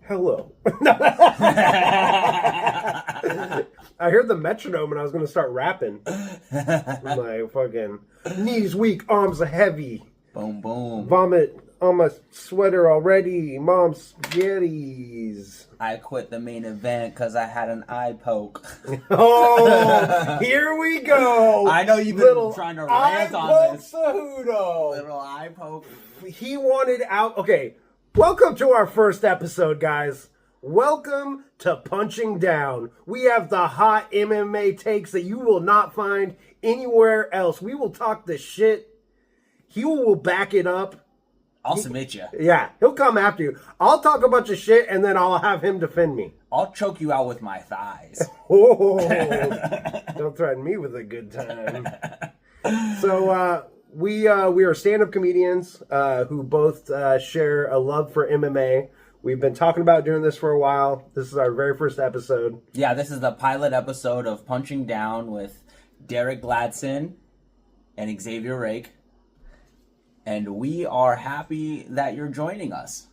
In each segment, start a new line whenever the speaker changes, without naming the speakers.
Hello. I heard the metronome and I was going to start rapping. My fucking knees weak, arms are heavy.
Boom, boom.
Vomit on my sweater already. Mom's spaghettis.
I quit the main event because I had an eye poke.
Oh, here we go.
I know you've been trying to rant on this.
Cejudo.
Little eye poke.
He wanted out. Okay, welcome to our first episode, guys. Welcome to Punching Down. We have the hot MMA takes that you will not find anywhere else. We will talk the shit. He will back it up.
I'll submit you.
Yeah, he'll come after you. I'll talk a bunch of shit and then I'll have him defend me.
I'll choke you out with my thighs.
Oh, don't threaten me with a good time. So we are stand-up comedians who both share a love for MMA. We've been talking about doing this for a while. This is our very first episode.
Yeah, this is the pilot episode of Punching Down with Derek Gladson and Xavier Rake. And we are happy that you're joining us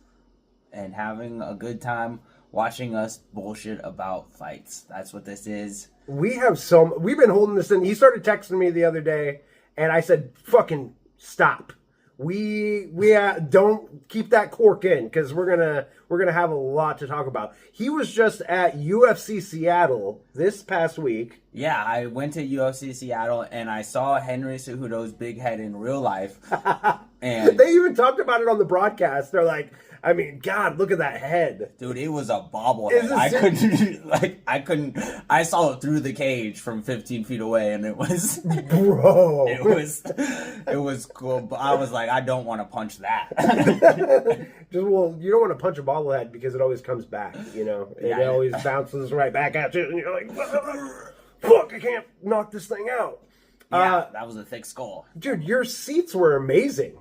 and having a good time watching us bullshit about fights. That's what this is.
We've been holding this in. He started texting me the other day, and I said, fucking stop. We don't keep that cork in because we're gonna have a lot to talk about. He was just at UFC Seattle this past week.
Yeah, I went to UFC Seattle and I saw Henry Cejudo's big head in real life. And
they even talked about it on the broadcast. They're like, I mean, God, look at that head.
Dude, it was a bobblehead. I saw it through the cage from 15 feet away and it was...
Bro.
It was cool. But I was like, I don't want to punch that.
Well, you don't want to punch a bobblehead because it always comes back, you know?
Yeah.
It always bounces right back at you and you're like, fuck, I can't knock this thing out.
Yeah, that was a thick skull.
Dude, your seats were amazing.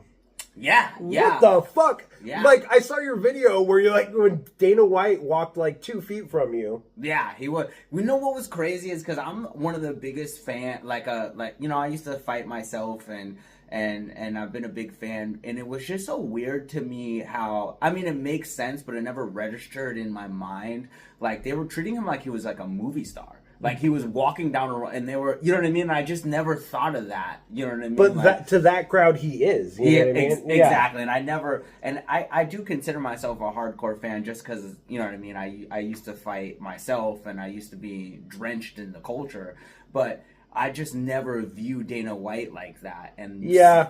Yeah.
What the fuck?
Yeah.
Like, I saw your video where you're like, when Dana White walked like 2 feet from you.
Yeah, he was. We know what was crazy is because I'm one of the biggest fan. I used to fight myself and I've been a big fan. And it was just so weird to me how, I mean, it makes sense, but it never registered in my mind. Like, they were treating him like he was like a movie star. Like, he was walking down a road, and they were, you know what I mean? I just never thought of that, you know what I mean?
But
like,
to that crowd, he is. You know what I mean?
Exactly. And I do consider myself a hardcore fan just because, you know what I mean? I used to fight myself, and I used to be drenched in the culture, but I just never viewed Dana White like that. And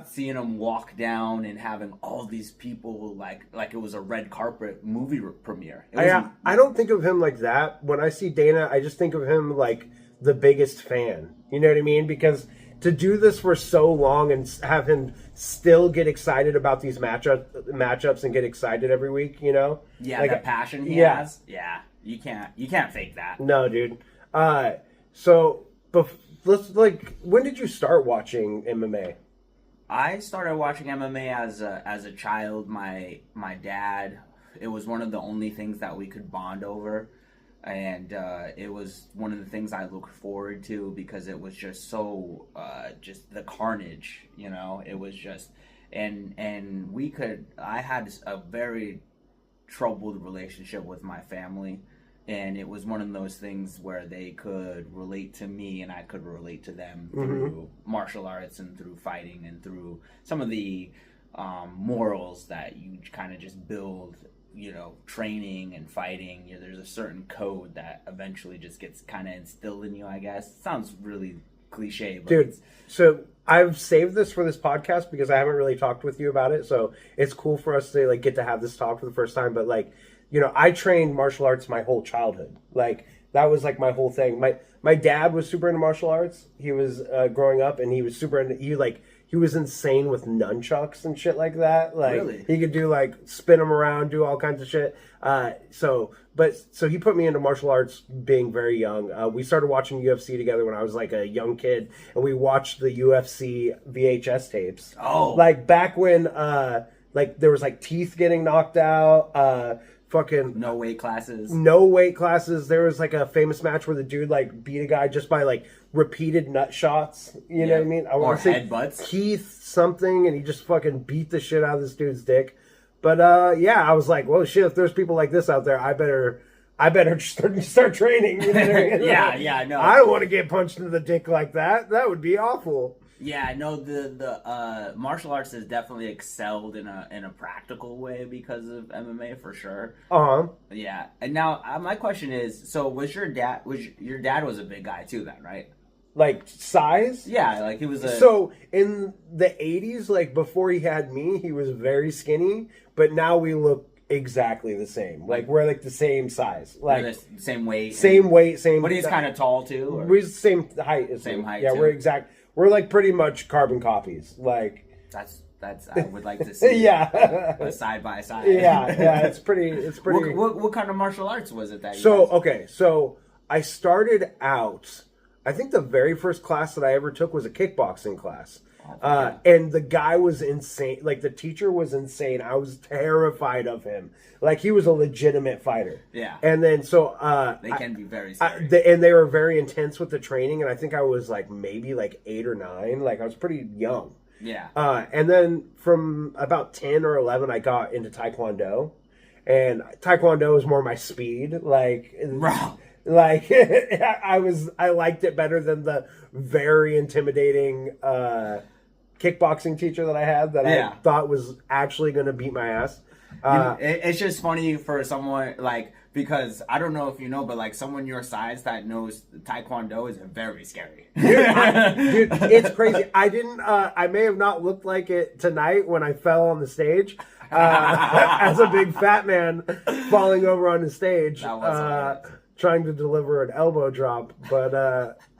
seeing him walk down and having all these people like it was a red carpet movie premiere.
I don't think of him like that. When I see Dana, I just think of him like the biggest fan. You know what I mean? Because to do this for so long and have him still get excited about these matchups and get excited every week, you know?
Yeah,
like,
the passion he has. Yeah, you can't fake that.
No, dude. When did you start watching MMA?
I started watching MMA as a child. My dad, it was one of the only things that we could bond over, and it was one of the things I looked forward to because it was just so just the carnage, you know. It was just I had a very troubled relationship with my family. And it was one of those things where they could relate to me and I could relate to them through martial arts and through fighting and through some of the morals that you kind of just build, you know, training and fighting. You know, there's a certain code that eventually just gets kind of instilled in you, I guess. It sounds really cliche. But
dude, so I've saved this for this podcast because I haven't really talked with you about it. So it's cool for us to like get to have this talk for the first time. But like, you know, I trained martial arts my whole childhood. Like, that was like my whole thing. My dad was super into martial arts. He was growing up, and he was super into, he was insane with nunchucks and shit like that. Like,
really?
He could do like spin them around, do all kinds of shit. So he put me into martial arts being very young. We started watching UFC together when I was like a young kid, and we watched the UFC VHS tapes.
Oh,
like back when like there was like teeth getting knocked out. Fucking
no weight classes.
There was like a famous match where the dude like beat a guy just by like repeated nut shots. You know what I mean? I
or
want to say
headbutts.
Keith something, and he just fucking beat the shit out of this dude's dick. But yeah, I was like, well, shit, if there's people like this out there, I better start training. You know?
Yeah, no.
I don't want to get punched in the dick like that. That would be awful.
Yeah, no, the martial arts has definitely excelled in a practical way because of MMA for sure. Yeah, and now my question is, so was your dad was a big guy too then, right?
Like size?
Yeah, like he was a.
So in the 80s, like before he had me, he was very skinny, but now we look exactly the same. Like we're like the same size, like
the same weight,
same weight, same.
But he's kind of tall too. Or?
We're the same height. As
same
him.
height.
Yeah,
too.
We're like pretty much carbon copies. Like
that's I would like to see.
Yeah,
side by side.
Yeah. It's pretty.
What kind of martial arts was it that?
So I started out. I think the very first class that I ever took was a kickboxing class. And the guy was insane. Like, the teacher was insane. I was terrified of him. Like, he was a legitimate fighter.
Yeah.
And then, so...
they can be very scary.
And they were very intense with the training, and I think I was, like, maybe, like, 8 or 9. Like, I was pretty young.
Yeah.
And then from about 10 or 11, I got into Taekwondo. And Taekwondo is more my speed. Like...
Bro.
Like, I liked it better than the very intimidating kickboxing teacher that I had that I thought was actually going to beat my ass.
It's just funny for someone, like, because I don't know if you know, but, like, someone your size that knows Taekwondo is very scary.
Dude, it's crazy. I may have not looked like it tonight when I fell on the stage. As a big fat man falling over on the stage.
That was
trying to deliver an elbow drop, but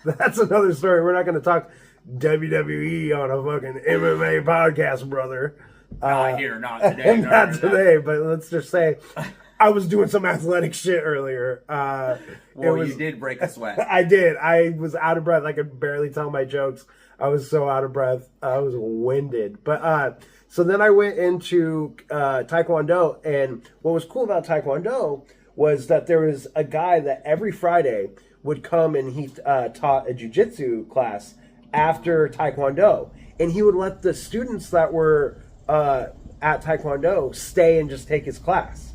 that's another story. We're not going to talk WWE on a fucking MMA podcast, brother.
Not here, not today.
Not today, but let's just say I was doing some athletic shit earlier.
You did break a sweat.
I did. I was out of breath. I could barely tell my jokes. I was so out of breath. I was winded. But so then I went into Taekwondo, and what was cool about Taekwondo was that there was a guy that every Friday would come and he taught a jiu-jitsu class after Taekwondo. And he would let the students that were at Taekwondo stay and just take his class.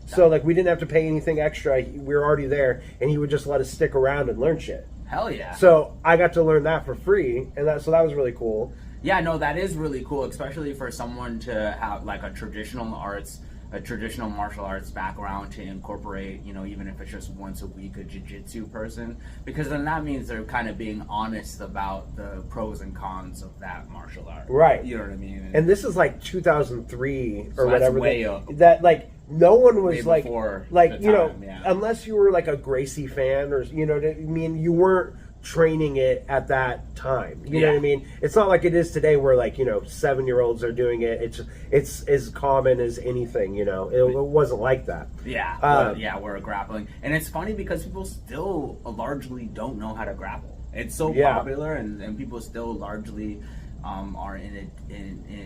So, like, we didn't have to pay anything extra. We were already there, and he would just let us stick around and learn shit.
Hell yeah.
So I got to learn that for free, and that was really cool.
Yeah, no, that is really cool, especially for someone to have, like, a traditional martial arts background to incorporate, you know, even if it's just once a week, a jiu-jitsu person, because then that means they're kind of being honest about the pros and cons of that martial art.
Right.
You know what I mean?
And this is like 2003 or
so
whatever.
Way up.
That, like, no one was like,
you
know, unless you were like a Gracie fan or, you know what I mean, you weren't training it at that time. You know what I mean? It's not like it is today where, like, you know, 7-year-olds are doing it. It's as common as anything, you know. It wasn't like that.
Yeah. We're grappling. And it's funny because people still largely don't know how to grapple. It's so popular and people still largely are in it.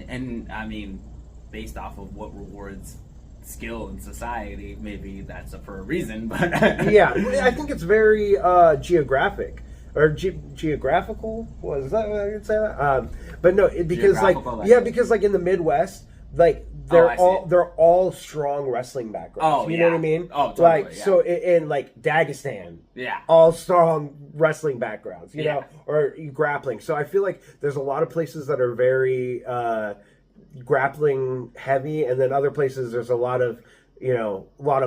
And I mean, based off of what rewards skill in society, maybe that's for a reason, but
yeah, I think it's very geographic. Or geographical? Was that what I could say that? But no, because because like in the Midwest, like they're all strong wrestling backgrounds. You know what I mean?
Oh, totally,
like so in like Dagestan, all strong wrestling backgrounds. You know, or grappling. So I feel like there's a lot of places that are very grappling heavy, and then other places there's a lot of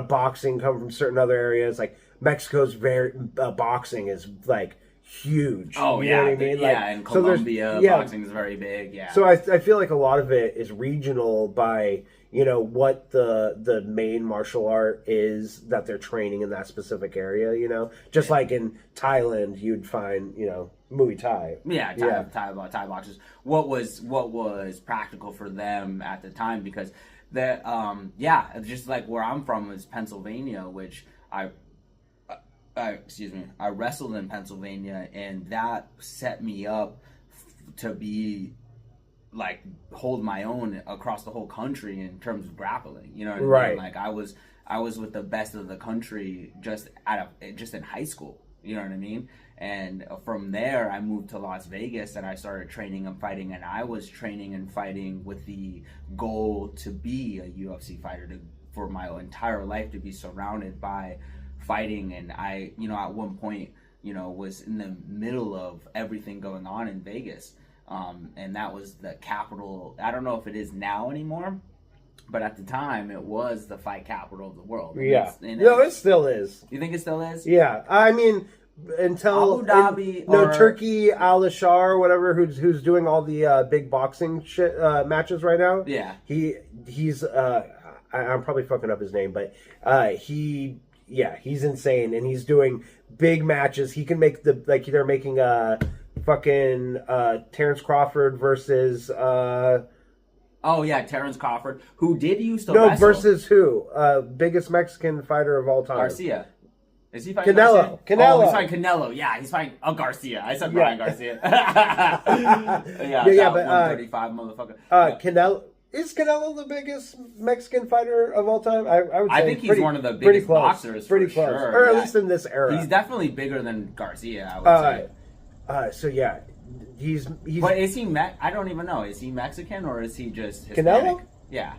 boxing come from certain other areas. Like Mexico's boxing is like huge.
Oh,
you know what I mean?
Like, and Colombia, boxing is very big. Yeah.
So I feel like a lot of it is regional by, you know, what the main martial art is that they're training in that specific area. You know, just like in Thailand, you'd find, you know, Muay Thai.
Thai boxers. What was practical for them at the time, because just like where I'm from is Pennsylvania, which I wrestled in Pennsylvania, and that set me up to be like hold my own across the whole country in terms of grappling. You know what I mean? Like I was with the best of the country just in high school. You know what I mean? And from there, I moved to Las Vegas and I started training and fighting. And I was training and fighting with the goal to be a UFC fighter, for my entire life to be surrounded by fighting. And I, at one point, was in the middle of everything going on in Vegas. And that was the capital. I don't know if it is now anymore, but at the time, it was the fight capital of the world.
Yeah. It still is.
You think it still is?
Yeah. I mean, until
Abu Dhabi
Turkey Al Ashar, whatever, who's doing all the big boxing shit matches right now.
Yeah.
He's I'm probably fucking up his name, but he's insane, and he's doing big matches. He can make they're making fucking Terrence Crawford versus
oh yeah, Terrence Crawford, who did used to wrestle.
Versus who? Biggest Mexican fighter of all time.
Garcia. Is he fighting
Canelo?
Garcia?
Canelo.
Oh, he's fighting Canelo. Yeah, he's fighting Garcia. I said Brian Garcia.
But
135 motherfucker.
Canelo. Is Canelo the biggest Mexican fighter of all time? I would say
I think he's one of the biggest boxers,
pretty
for
close,
sure.
or at least in this era.
He's definitely bigger than Garcia, I would say.
So yeah, he's.
But is he? I don't even know. Is he Mexican or is he just Hispanic?
Canelo?
Yeah,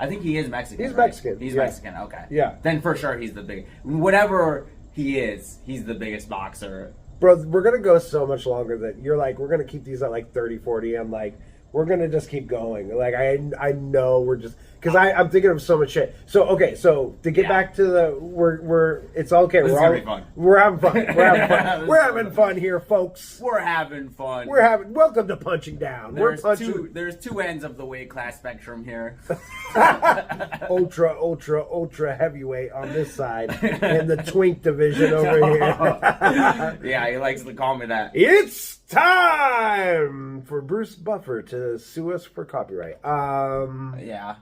I think he is Mexican.
He's
right?
Mexican.
He's
yeah.
Mexican. Okay.
Yeah.
Then for sure he's the big. Whatever he is, he's the biggest boxer.
Bro, we're gonna go so much longer that you're like, we're gonna keep these at like 30, 40. I'm like, we're gonna just keep going. Like I know we're just because I'm thinking of so much shit. So okay, so to get back to the we're it's okay.
This is gonna be fun.
We're having fun. We're having fun. We're having fun here, folks.
We're having fun.
Welcome to Punching Down.
There's two ends of the weight class spectrum here.
ultra heavyweight on this side, and the twink division over here.
Yeah, he likes to call me that.
It's time for Bruce Buffer to sue us for copyright.
Yeah.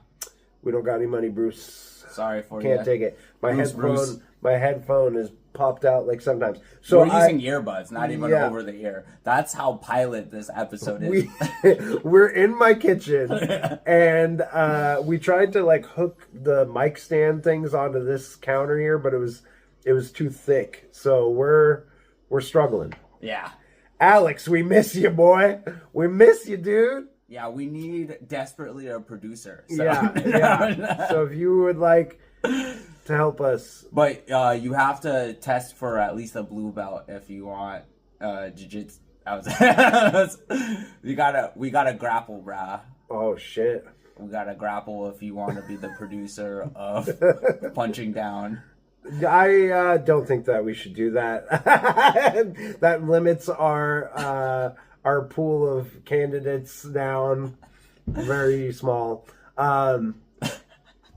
We don't got any money, Bruce.
Sorry for you.
Can't take it. My headphone is popped out like sometimes. So
we're using earbuds, not even over the ear. That's how pilot this episode is.
We're in my kitchen, and we tried to like hook the mic stand things onto this counter here, but it was too thick. So we're struggling.
Yeah.
Alex, we miss you, boy. We miss you, dude.
Yeah, we need desperately a producer. So.
Yeah. So if you would like to help us,
but you have to test for at least a blue belt if you want jiu-jitsu. we gotta grapple, brah.
Oh shit.
We gotta grapple if you want to be the producer of Punching Down.
I don't think that we should do that. That limits our pool of candidates down very small.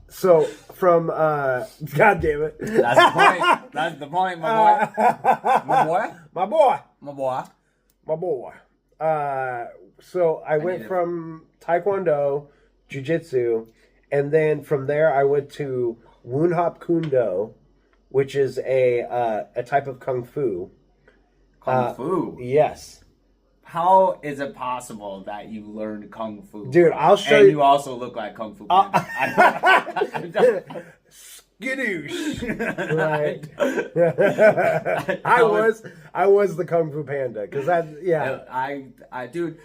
So from God damn it.
That's the point. That's the point, my boy. My boy.
So I went from Taekwondo, Jiu-Jitsu, and then from there I went to Woon Hop Kundo, which is a type of Kung Fu.
Kung Fu?
Yes.
How is it possible that you learned Kung Fu?
Dude, I'll show you.
And you also look like Kung Fu Panda.
Skadoosh. Right. I was the Kung Fu Panda because
Dude,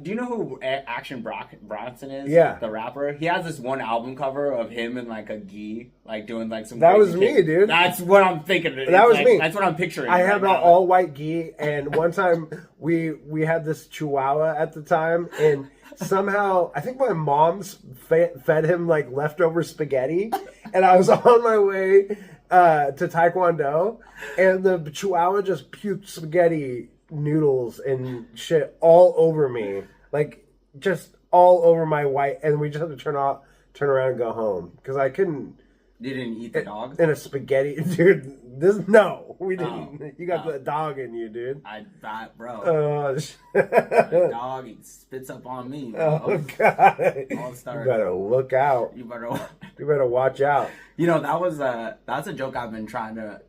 do you know who Action Bronson is?
Yeah,
the rapper. He has this one album cover of him in like a gi, like doing like some.
That was me, dude.
That's what I'm thinking.
That was
like,
me.
That's what I'm picturing.
I have an all white gi, and one time we had this Chihuahua at the time, and somehow I think my mom's fed him like leftover spaghetti, and I was on my way to Taekwondo, and the Chihuahua just puked spaghetti noodles and shit all over me, like just all over my white, and we just had to turn around and go home because I couldn't.
You didn't eat the dog?
In a spaghetti, dude. We didn't. You got the dog in you, dude.
Bro. The dog, he spits up on me, bro.
Oh God!
You
better look out. You better watch out.
You know that's a joke I've been trying to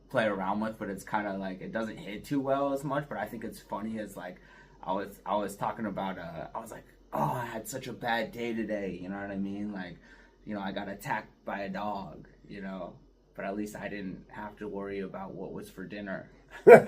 play around with, but it's kind of like it doesn't hit too well as much. But I think it's funny. As like I was talking about. I was like, oh, I had such a bad day today. You know what I mean? Like. You know, I got attacked by a dog, you know. but at least I didn't have to worry about what was for dinner.
But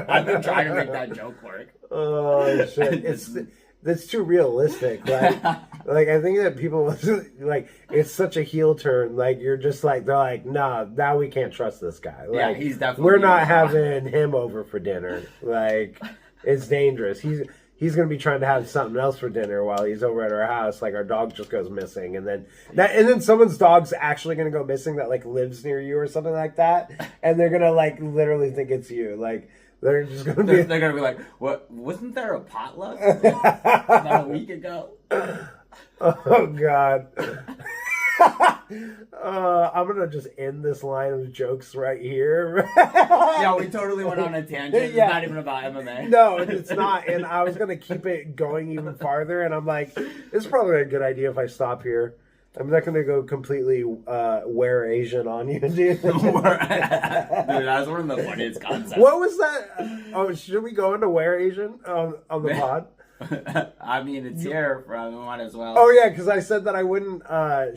I've been trying to make that joke work.
Oh shit! That's too realistic. Like I think that people like it's such a heel turn. Like you're just like they're like, nah, now we can't trust this guy. Like,
Yeah, he's definitely.
We're not having him over for dinner. Like it's dangerous. He's gonna be trying to have something else for dinner while he's over at our house. Like our dog just goes missing, and then someone's dog's actually gonna go missing that like lives near you or something like that, and they're gonna like literally think it's you. Like they're just gonna be.
They're gonna be like, "What? Wasn't there a potluck about a week ago?"
Oh God. I'm gonna just end this line of jokes right here.
Yeah, we totally went on a tangent.
Yeah.
It's not even about MMA.
No, it's not. And I was gonna keep it going even farther, and I'm like, it's probably a good idea if I stop here. I'm not gonna go completely wear Asian on you, dude.
Dude, that's one of the funniest concepts.
What was that? Oh, should we go into wear Asian on the pod?
I mean, it's here, bro. We might as well.
Oh yeah, because I said that I wouldn't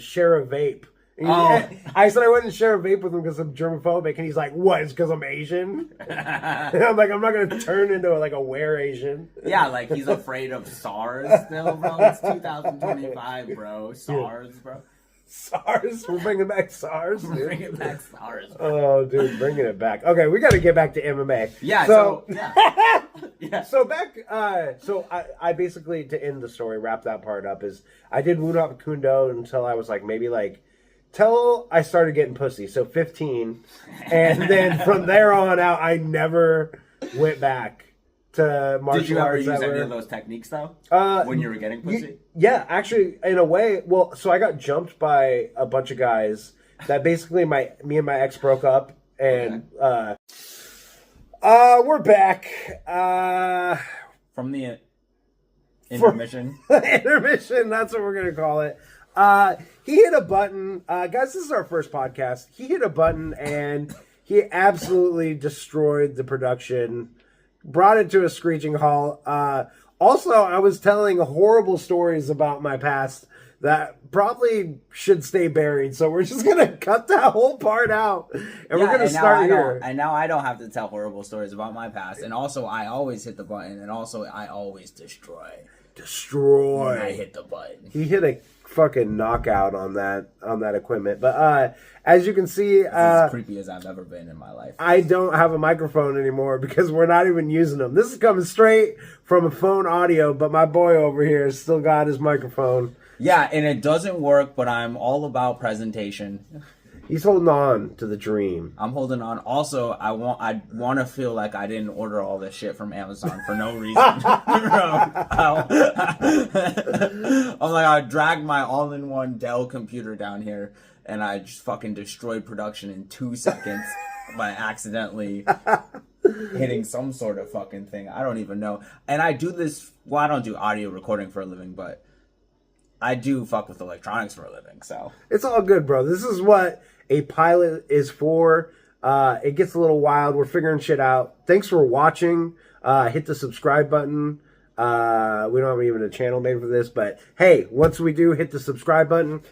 share a vape. I said I wouldn't share a vape with him because I'm germophobic, and he's like, "What? It's because I'm Asian?" And I'm like, "I'm not gonna turn into like a wear Asian."
Yeah, like he's afraid of SARS still, bro. It's 2025, bro. SARS, bro.
SARS? We're bringing back SARS? Dude.
We're bringing back SARS, bro.
Oh, dude, bringing it back. Okay, we got to get back to MMA.
Yeah,
yeah.
Yeah.
So back, I basically, to end the story, wrap that part up, is I did Wunop Kundo until I was like, maybe like, till I started getting pussy, so 15. And then from there on out, I never went back to martial arts.
Did you ever use any of those techniques, though, when you were getting pussy?
Yeah, actually, in a way. Well, so I got jumped by a bunch of guys that basically me and my ex broke up, and we're back.
From the intermission.
Intermission, that's what we're going to call it. He hit a button. Guys, this is our first podcast. He hit a button, and he absolutely destroyed the production. Brought it to a screeching halt. Also, I was telling horrible stories about my past that probably should stay buried. So we're just going to cut that whole part out. And we're going to start here.
And now I don't have to tell horrible stories about my past. And also, I always hit the button. And also, I always destroy. When I hit the button.
He hit a fucking knockout on that equipment. But as you can see,
it's as creepy as I've ever been in my life.
I don't have a microphone anymore because we're not even using them. This is coming straight from a phone audio, but my boy over here has still got his microphone.
Yeah, and it doesn't work, but I'm all about presentation.
He's holding on to the dream. I'm
holding on. Also, I want to feel like I didn't order all this shit from Amazon for no reason. I'm like, I dragged my all-in-one Dell computer down here, and I just fucking destroyed production in 2 seconds by accidentally hitting some sort of fucking thing. I don't even know. And I do this. Well, I don't do audio recording for a living, but I do fuck with electronics for a living. So
it's all good, bro. This is what a pilot is for. It gets a little wild. We're figuring shit out. Thanks for watching. Hit the subscribe button. We don't have even a channel made for this, but hey, once we do, hit the subscribe button.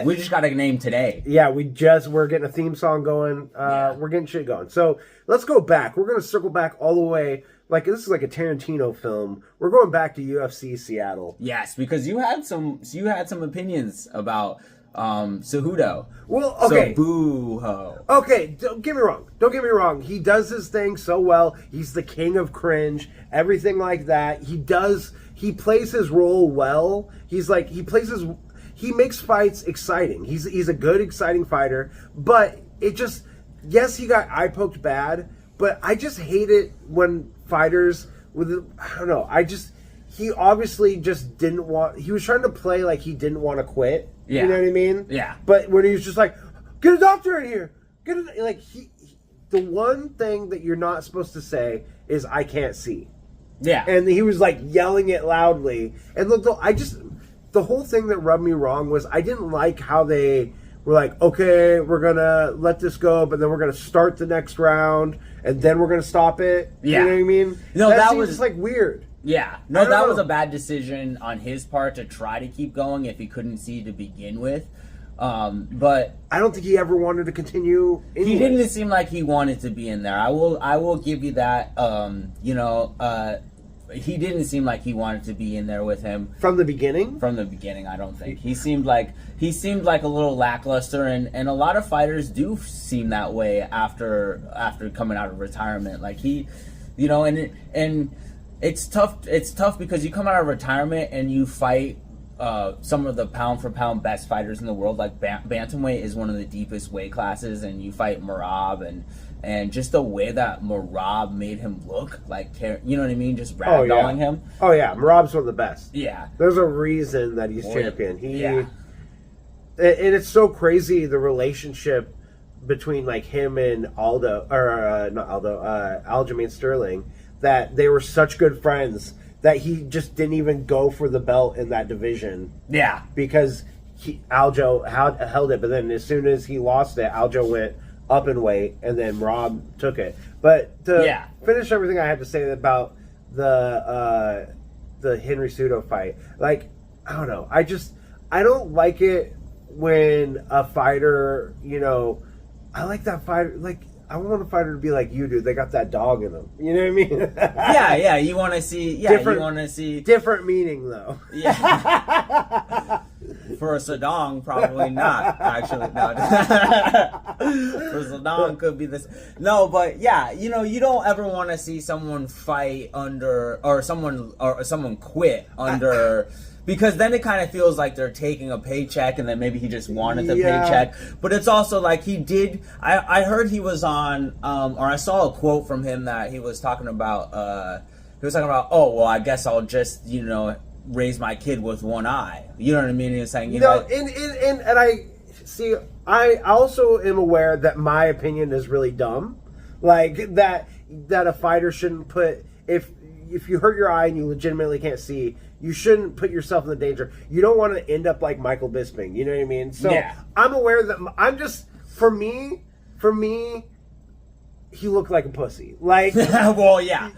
We just got a name today.
Yeah, we're getting a theme song going. We're getting shit going. So let's go back. We're going to circle back all the way. Like, this is like a Tarantino film. We're going back to UFC Seattle.
Yes, because you had some opinions about Cejudo.
Well, okay.
So boo-ho.
Okay, don't get me wrong. He does his thing so well. He's the king of cringe. Everything like that. He plays his role well. He makes fights exciting. He's a good, exciting fighter. But it just, yes, he got eye poked bad, but I just hate it when fighters I don't know. He obviously just didn't want, he was trying to play like he didn't want to quit.
Yeah.
You know what I mean?
Yeah.
But when he was just like, get a doctor in here. The one thing that you're not supposed to say is, I can't see.
Yeah.
And he was like yelling it loudly. And look, the whole thing that rubbed me wrong was I didn't like how they were like, okay, we're going to let this go, but then we're going to start the next round, and then we're going to stop it.
Yeah.
You know what I mean?
No, that was
just like weird.
Yeah. No, that was a bad decision on his part to try to keep going if he couldn't see to begin with. But
I don't think he ever wanted to continue.
he didn't seem like he wanted to be in there. I will give you that. He didn't seem like he wanted to be in there with him
from the beginning.
From the beginning, I don't think he seemed like a little lackluster, and a lot of fighters do seem that way after coming out of retirement. Like he, and it's tough. It's tough because you come out of retirement and you fight some of the pound for pound best fighters in the world. Like bantamweight is one of the deepest weight classes, and you fight Merab and just the way that Merab made him look, like, you know what I mean? Just ragdolling him.
Oh, yeah. Merab's one of the best.
Yeah.
There's a reason that he's champion. And it's so crazy, the relationship between, like, him and Aljamain Sterling, that they were such good friends that he just didn't even go for the belt in that division.
Yeah.
Because Aljo held it, but then as soon as he lost it, Aljo went up in weight, and then Rob took it. But to finish everything I had to say about the Henry Cejudo fight, like, I don't know, I don't like it when a fighter, I like that fighter, like, I want a fighter to be like you, dude. They got that dog in them. You know what I mean?
yeah. You want to see,
different meaning though.
Yeah. For a Saddam, probably not. Actually, no. For Saddam, could be this. No, but yeah, you don't ever want to see someone fight under, or someone quit under. Because then it kind of feels like they're taking a paycheck, and then maybe he just wanted the paycheck. But it's also like he did. I heard he was on, or I saw a quote from him that he was talking about. Oh, well, I guess I'll just raise my kid with one eye. You know what I mean? He was saying,
and I see. I also am aware that my opinion is really dumb, like that a fighter shouldn't put if you hurt your eye and you legitimately can't see. You shouldn't put yourself in the danger. You don't want to end up like Michael Bisping. You know what I mean? So I'm aware that I'm just for me, he looked like a pussy. Like,
well, yeah,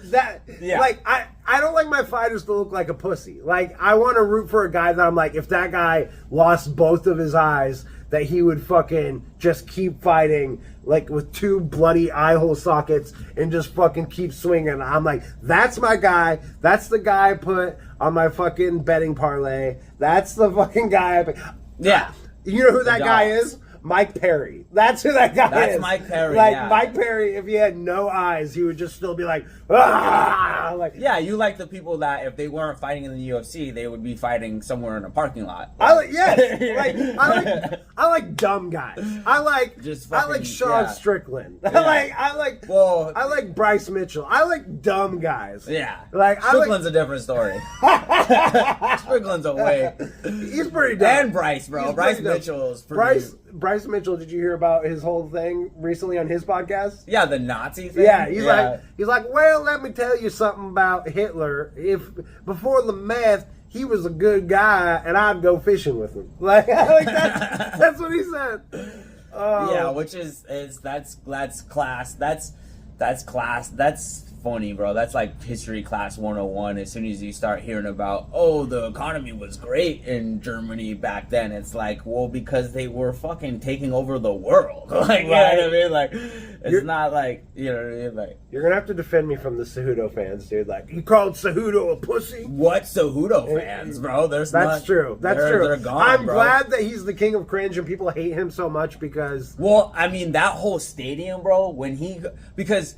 Like, I don't like my fighters to look like a pussy. Like, I want to root for a guy that I'm like, if that guy lost both of his eyes, that he would fucking just keep fighting, like, with two bloody eye hole sockets and just fucking keep swinging. I'm like, that's my guy. That's the guy I put on my fucking betting parlay. That's the fucking guy I pick.
Yeah.
You know who that guy is? Mike Perry. That's who that guy is.
That's Mike Perry,
Like, Mike Perry, if he had no eyes, he would just still be like, ah! Like,
yeah, you like the people that if they weren't fighting in the UFC, they would be fighting somewhere in a parking lot.
I like dumb guys. I like Sean Strickland.
Yeah.
I like Bryce Mitchell. I like dumb guys.
Yeah.
Like
Strickland's a different story. Strickland's away.
He's pretty dumb.
And Bryce, bro. Bryce Mitchell's pretty
Bryce Mitchell, did you hear about his whole thing recently on his podcast?
Yeah, the Nazi thing.
Yeah, he's like, well, let me tell you something about Hitler. If before the math, he was a good guy, and I'd go fishing with him. Like that's what he said.
Yeah, which that's class. That's class. That's funny, bro. That's like history class 101. As soon as you start hearing about, the economy was great in Germany back then, it's like, well, because they were fucking taking over the world. Like, you know what I mean? Like, it's not like, you know what I mean? Like,
you're gonna have to defend me from the Cejudo fans, dude. Like, you called Cejudo a pussy?
What Cejudo fans, bro?
That's true. That's true.
They're gone,
I'm
bro.
glad that he's the king of cringe and people hate him so much because.
Well, I mean, that whole stadium, bro. Because.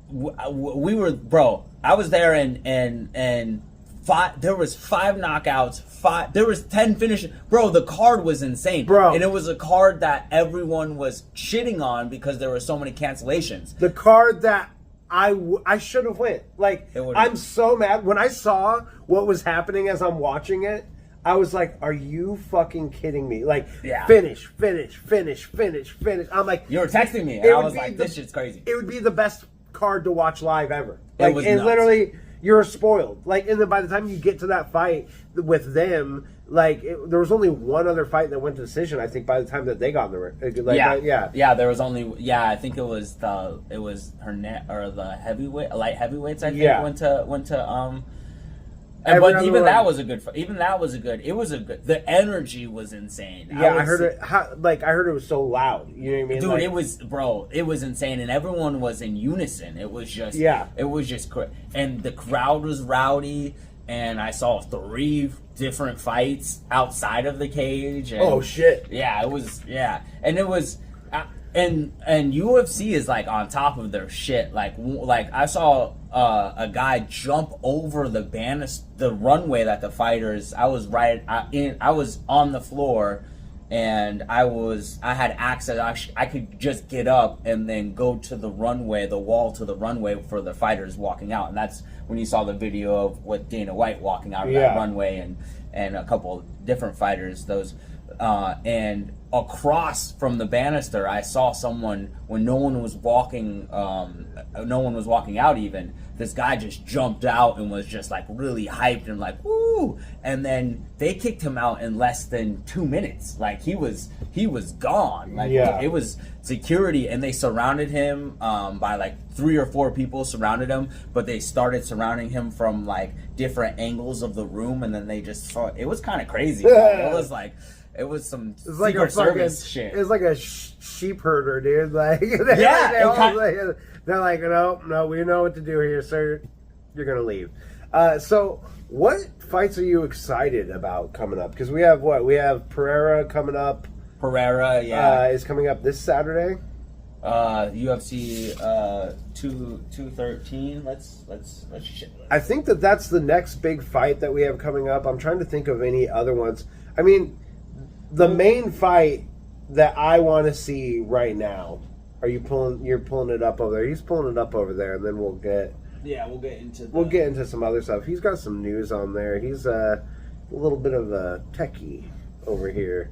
We were, bro. I was there, and there was 5 knockouts. There was 10 finishes, bro. The card was insane,
bro,
and it was a card that everyone was shitting on because there were so many cancellations.
The card that I should have went. Like, I'm so mad when I saw what was happening as I'm watching it. I was like, are you fucking kidding me? Like, finish. I'm like,
you were texting me, and I was like, this shit's crazy.
It would be the best card to watch live ever. Like, and literally, you're spoiled. Like, and then by the time you get to that fight with them, like, there was only one other fight that went to decision. I think by the time that they got in the ring,
there was only I think it was the heavyweight, light heavyweights. I think went to But even that was a good. Even that was a good. It was a good. The energy was insane.
Yeah, I heard it. I heard it was so loud. You know what I mean,
dude? It was, bro. It was insane, and everyone was in unison. It was just.
Yeah.
It was just, and the crowd was rowdy, and I saw 3 different fights outside of the cage. And,
oh shit!
Yeah, it was. Yeah, and it was. And UFC is like on top of their shit. Like I saw a guy jump over the runway that the fighters. I was on the floor, and I had access. I could just get up and then go to the runway, the wall to the runway for the fighters walking out. And that's when you saw the video of what Dana White walking out of that runway and a couple of different fighters. And across from the banister, I saw someone when no one was walking out even. This guy just jumped out and was just like really hyped and like woo, and then they kicked him out in less than 2 minutes. Like he was gone. Like it was security, and they surrounded him by like 3 or 4 people surrounded him, but they started surrounding him from like different angles of the room, and then they just saw it was kind of crazy. It was some Secret Service shit.
It's like a sheep herder, dude. Like, they're like, no, we know what to do here, sir. You're gonna leave. So, what fights are you excited about coming up? Because we have Pereira coming up.
Pereira, yeah,
is coming up this Saturday.
UFC 213. Let's.
I think that's the next big fight that we have coming up. I'm trying to think of any other ones. I mean. The main fight that I want to see right now. You're pulling it up over there. He's pulling it up over there, and then we'll get into some other stuff. He's got some news on there. He's a little bit of a techie over here,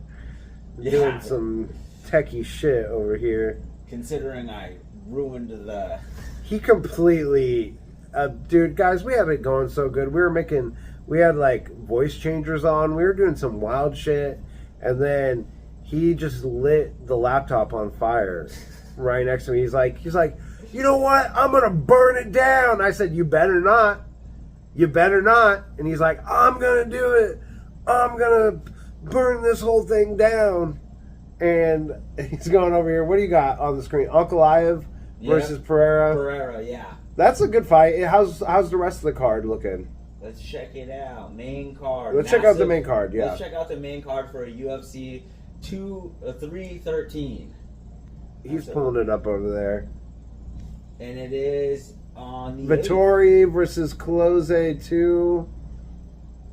doing some techie shit over here.
Considering I ruined the.
He completely, dude. Guys, we have it going so good. We had like voice changers on. We were doing some wild shit. And then he just lit the laptop on fire right next to me. He's like, you know what? I'm going to burn it down. I said, you better not. You better not. And he's like, I'm going to do it. I'm going to burn this whole thing down. And he's going over here. What do you got on the screen? Uncle Iev versus Pereira.
Pereira, yeah.
That's a good fight. How's the rest of the card looking?
Let's check it out. Main card.
Let's check out the main card, yeah.
Let's check out the main card for a UFC 313.
He's pulling it up over there.
And it is on the
Vittori versus Close 2.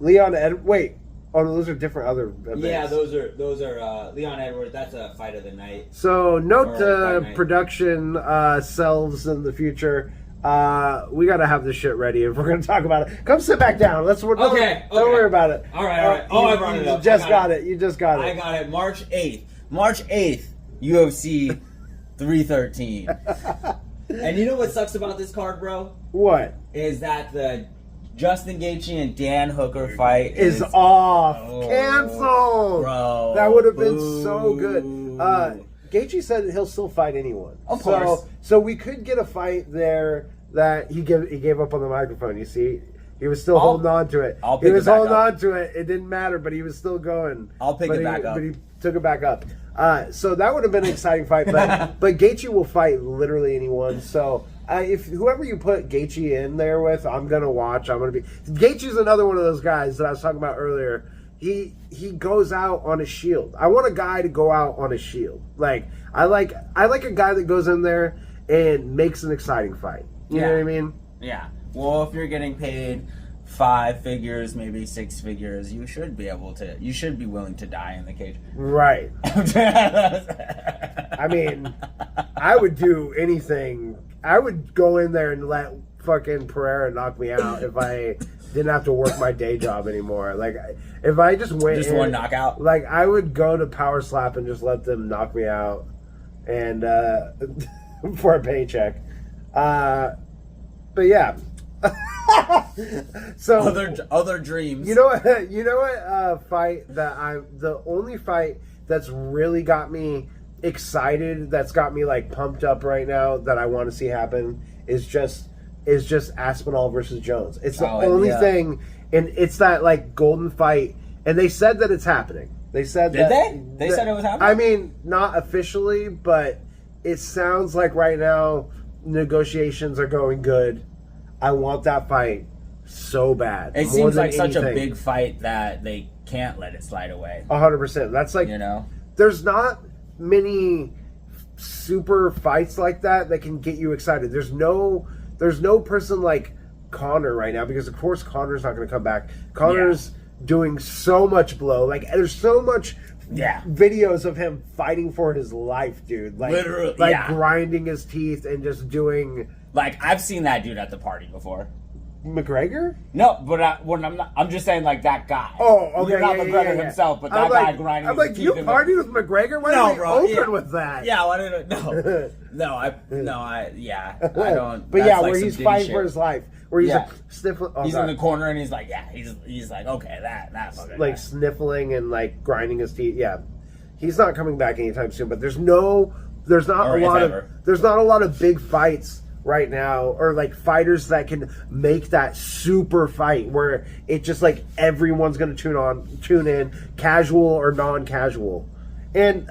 Leon Edwards. Wait. Oh, no, those are different other events.
Yeah, those are Leon Edwards. That's a fight of the night.
So, note to production selves in the future. We gotta have this shit ready if we're gonna talk about it. Come sit back down. Don't worry about it.
All right. I brought it up.
You just got it.
I got it. March 8th, UFC 313. And you know what sucks about this card, bro?
What?
Is that the Justin Gaethje and Dan Hooker fight
is off. Canceled.
Bro.
That would have been so good. Gaethje said he'll still fight anyone.
Of course.
So we could get a fight there that he gave up on the microphone. You see, he was still holding on to it. He was holding on to it. It didn't matter, but he was still going.
I'll pick it back up.
But he took it back up. So that would have been an exciting fight. But Gaethje will fight literally anyone. So if whoever you put Gaethje in there with, I'm gonna watch. Gaethje's another one of those guys that I was talking about earlier. He goes out on a shield. I want a guy to go out on a shield. Like I like a guy that goes in there and makes an exciting fight. You know what I mean?
Yeah. Well, if you're getting paid 5 figures, maybe 6 figures, you should be willing to die in the cage.
Right. I mean, I would do anything. I would go in there and let fucking Pereira knock me out if I didn't have to work my day job anymore. Like, if I just went
in, one knockout.
Like, I would go to Power Slap and just let them knock me out, and for a paycheck. But yeah. So
other dreams.
You know what? Fight that the only fight that's really got me excited, that's got me like pumped up right now, that I want to see happen is just Aspinall versus Jones. It's the only thing and it's that like golden fight, and they said that it's happening. They said
Did they? They said it was happening?
I mean, not officially, but it sounds like right now negotiations are going good. I want that fight so bad.
It seems like such a big fight that they can't let it slide away.
100%. That's like, there's not many super fights like that can get you excited. There's no person like Conor right now, because of course Conor's not going to come back. Conor's doing so much blow. Like, there's so much videos of him fighting for his life, dude. Like, literally, grinding his teeth and just doing.
Like, I've seen that dude at the party before.
McGregor?
No, but I'm just saying, like, that guy.
Oh, okay.
You're not McGregor himself, but that guy grinding.
I'm like, you partied with McGregor? Why did we open with that?
Yeah, why did no, I don't.
But yeah, where he's fighting for his life, where he's like sniffling.
He's in the corner and he's like, he's like, okay, that fucking
like guy. Sniffling and like grinding his teeth. Yeah, he's not coming back anytime soon. But there's not a lot of big fights right now, or like fighters that can make that super fight where it just like everyone's going to tune in, casual or non-casual. And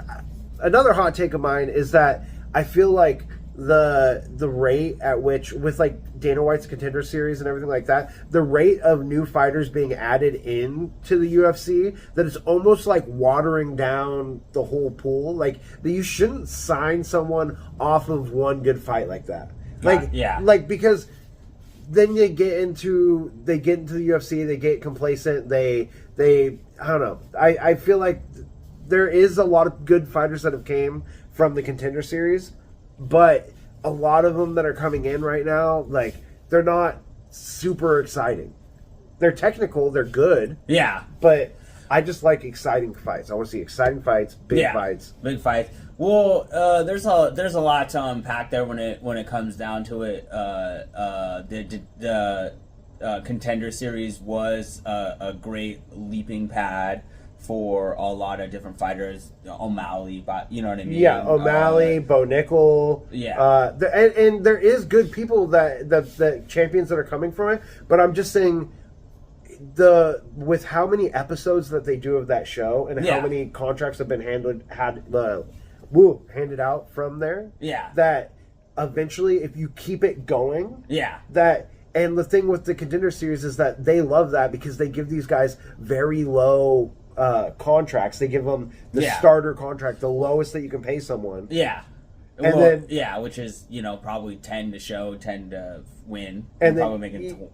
another hot take of mine is that I feel like the rate at which, with like Dana White's Contender Series and everything like that, the rate of new fighters being added in to the UFC, that it's almost like watering down the whole pool. Like, that you shouldn't sign someone off of one good fight like that. Like, because then they get into the UFC, they get complacent, they I don't know. I feel like there is a lot of good fighters that have came from the Contender Series, but a lot of them that are coming in right now, like, they're not super exciting. They're technical, they're good. Yeah. But I just like exciting fights. I want to see exciting fights, big fights.
Big fights. Well, there's a lot to unpack there when it comes down to it. The Contender Series was a great leaping pad for a lot of different fighters. O'Malley, but you know what I mean?
Yeah, O'Malley, Bo Nickel. Yeah. And there is good people that champions that are coming from it, but I'm just saying, with how many episodes that they do of that show and how many contracts have been handed out from there. Yeah. That eventually, if you keep it going. Yeah. And the thing with the Contender Series is that they love that because they give these guys very low contracts. They give them the starter contract, the lowest that you can pay someone. Yeah. And then, which is, probably 10 to show, 10 to win. And then, probably making,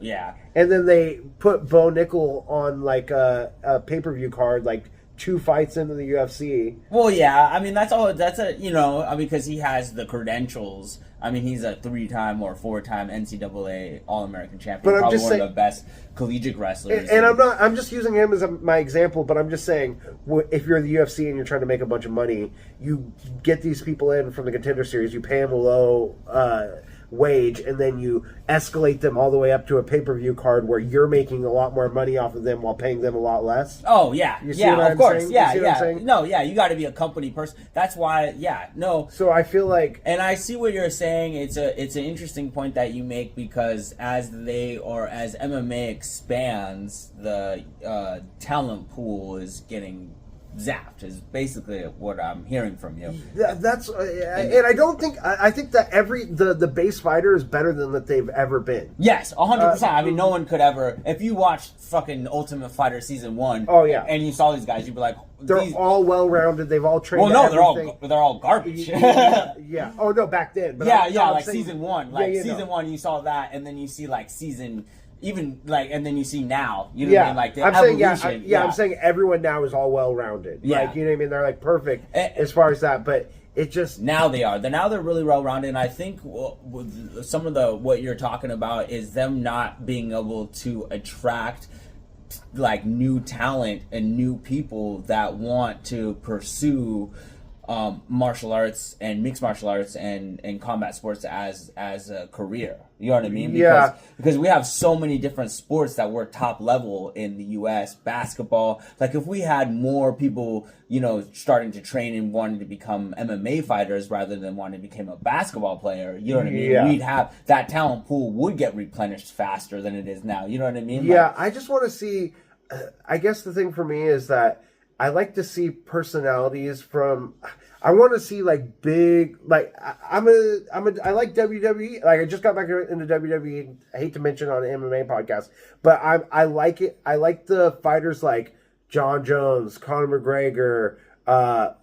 And then they put Bo Nickel on like a pay-per-view card, like 2 fights into the UFC.
Well, yeah, I mean, because he has the credentials. I mean, he's a 3-time or 4-time NCAA All-American champion. But probably one of the best collegiate wrestlers.
And I'm just using him as my example, but I'm just saying, if you're the UFC and you're trying to make a bunch of money, you get these people in from the Contender Series, you pay them a low wage, and then you escalate them all the way up to a pay-per-view card where you're making a lot more money off of them while paying them a lot less.
Oh, yeah. You see what I'm saying? Yeah. No, yeah, you got to be a company person. That's why, no.
So I feel like...
And I see what you're saying. It's an interesting point that you make, because as MMA expands, the talent pool is getting zapped, is basically what I'm hearing from you.
That's and I don't think I think that the base fighter is better than that they've ever been.
Yes, 100%. I mean, no one could ever. If you watched fucking Ultimate Fighter season 1, and you saw these guys, you'd be like,
they're all well rounded. They've all trained.
Well, no, they're all garbage.
Yeah. Oh no, back then. But
like season 1, season 1, you saw that, and then you see like season. Even like, and then you see now, you know what I mean? Like the evolution.
I'm saying everyone now is all well rounded. Yeah. Like, you know what I mean? They're like perfect as far as that, but it just
now they're really well rounded. And I think with some of what you're talking about is them not being able to attract like new talent and new people that want to pursue martial arts and mixed martial arts and combat sports as a career. You know what I mean? Because we have so many different sports that work top level in the U.S. Basketball. Like if we had more people, starting to train and wanting to become MMA fighters rather than wanting to become a basketball player, you know what I mean?
Yeah.
We'd have that talent pool would get replenished faster than it is now. You know what I mean?
Yeah, I just want to see. I guess the thing for me is that I like to see personalities from. I want to see like big, like I like WWE. Like I just got back into WWE. I hate to mention on an MMA podcast, but I like it. I like the fighters like John Jones, Conor McGregor,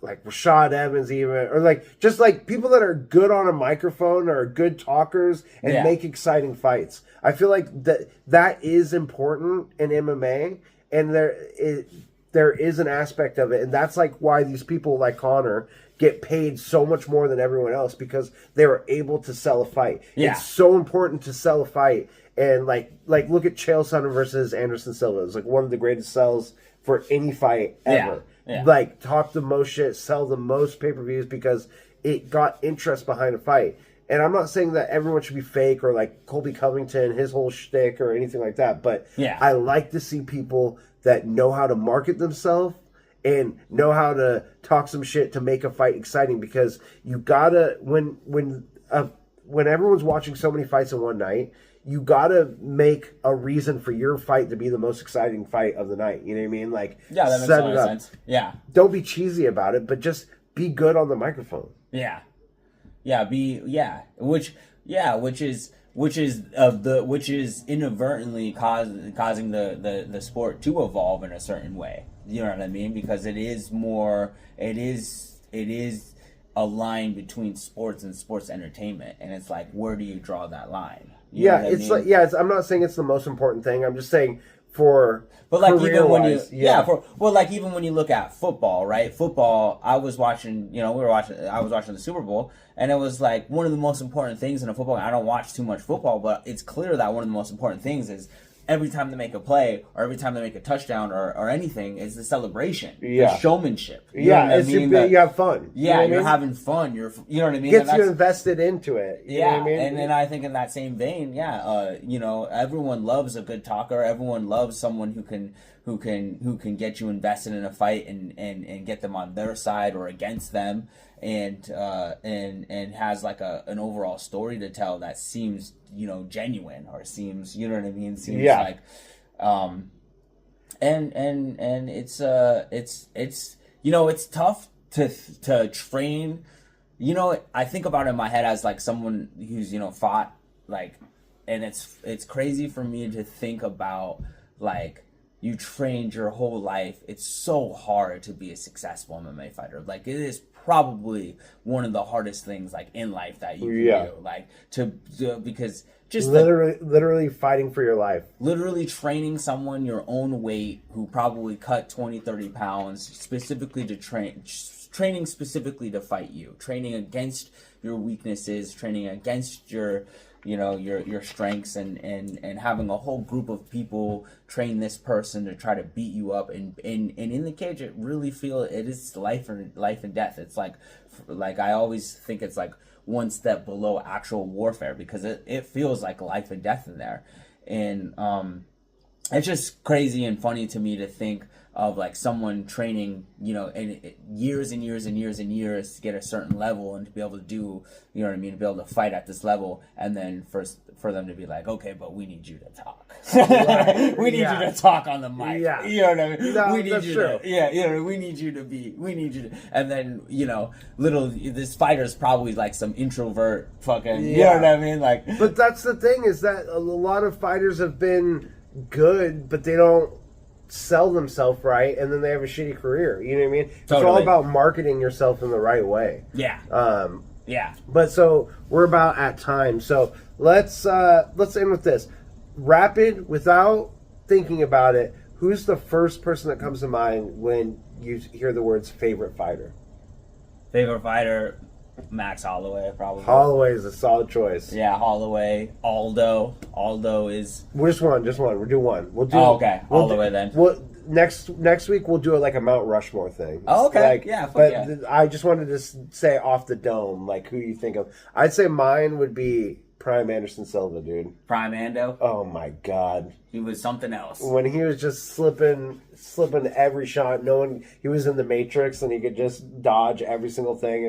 like Rashad Evans, even, or like just like people that are good on a microphone or good talkers and make exciting fights. I feel like that is important in MMA, and there is an aspect of it, and that's like why these people like Conor get paid so much more than everyone else, because they were able to sell a fight. Yeah. It's so important to sell a fight, and like look at Chael Sonnen versus Anderson Silva. It's like one of the greatest sells for any fight ever. Yeah. Like talk the most shit, sell the most pay-per-views because it got interest behind a fight. And I'm not saying that everyone should be fake or like Colby Covington, his whole shtick or anything like that, but I like to see people that know how to market themselves and know how to talk some shit to make a fight exciting, because you gotta, when everyone's watching so many fights in one night, you gotta make a reason for your fight to be the most exciting fight of the night. You know what I mean? Like,
that makes a lot of sense. Yeah.
Don't be cheesy about it, but just be good on the microphone.
Yeah. Yeah. Which is inadvertently causing the sport to evolve in a certain way. You know what I mean? Because it is a line between sports and sports entertainment, and it's like, where do you draw that line? You know what I mean?
Like, I'm not saying it's the most important thing. I'm just saying for,
but like even when you even when you look at football, right? Football, I was watching the Super Bowl, and it was like one of the most important things in a football. I don't watch too much football, but it's clear that one of the most important things is every time they make a play or every time they make a touchdown or anything is the celebration, the showmanship. You know what I mean?
You have fun.
Yeah, you're having fun. You know what I mean?
Gets you invested into it. You know what I mean?
And then I think in that same vein, everyone loves a good talker. Everyone loves someone who can get you invested in a fight and get them on their side or against them, and has like an overall story to tell that seems genuine, or seems, you know what I mean, seems like and it's tough to train. I think about it in my head as like someone who's fought, like, and it's crazy for me to think about, like, you trained your whole life. It's so hard to be a successful MMA fighter. Like, it is probably one of the hardest things, like, in life that you can do. Like, because just
literally fighting for your life.
Literally training someone your own weight who probably cut 20, 30 pounds specifically to training specifically to fight you. Training against your weaknesses, training against your strengths, and having a whole group of people train this person to try to beat you up, and in the cage it is life and death. It's like I always think it's like one step below actual warfare, because it feels like life and death in there. And it's just crazy and funny to me to think of like someone training, and years and years and years and years to get a certain level and to be able to do, to be able to fight at this level, and then for them to be like, okay, but we need you to talk. We need you to talk on the mic. Yeah. You know what I mean?
No,
we need you to, we need you to, and then, this fighter's probably like some introvert fucking, you know what I mean? Like,
but that's the thing, is that a lot of fighters have been good, but they don't sell themselves right, and then they have a shitty career. You know what I mean? Totally. It's all about marketing yourself in the right way.
Yeah.
But so we're about at time. So let's end with this. Rapid, without thinking about it, who's the first person that comes to mind when you hear the words favorite fighter?
Favorite fighter, Max Holloway, probably.
Holloway is a solid choice.
Yeah, Holloway. Aldo is...
Just one. We'll do one. We'll do...
Oh, okay. Holloway then.
next week we'll do it like a Mount Rushmore thing.
Oh, okay.
Like,
yeah, fuck
but
yeah.
I just wanted to say off the dome, like who you think of. I'd say mine would be Prime Anderson Silva, dude.
Prime Ando.
Oh my god,
He was something else.
when he was just slipping every shot. He was in the Matrix and he could just dodge every single thing.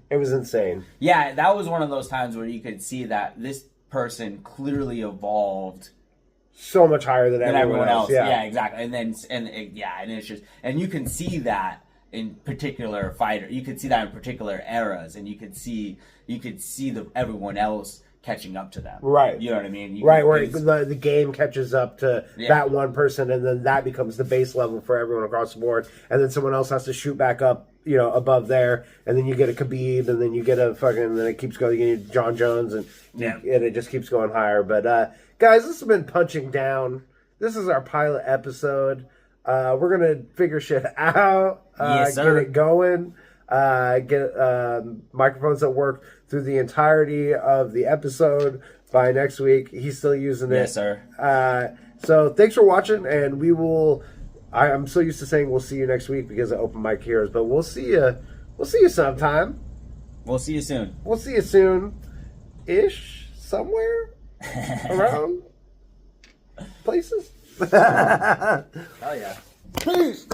It was insane.
Yeah, that was one of those times where you could see that this person clearly evolved
So much higher than everyone else.
Yeah, exactly. And it's just, and you can see that in particular fighter. You could see that in particular eras, and you could see everyone else catching up to them.
Right.
You know what I mean?
Where the game catches up to that one person, and then that becomes the base level for everyone across the board, and then someone else has to shoot back up, above there, and then you get a Khabib, and then you get and then it keeps going. You get John Jones, and it just keeps going higher. But guys, this has been Punching Down. This is our pilot episode. We're gonna figure shit out.
Yes, sir.
Get it going. Get microphones that work through the entirety of the episode by next week. He's still using it.
Yes, sir.
So thanks for watching, and we will. I'm so used to saying we'll see you next week because of Open Mic Heroes, but we'll see you. We'll see you sometime.
We'll see you soon.
We'll see you soon, ish, somewhere around places.
Oh yeah.
Peace.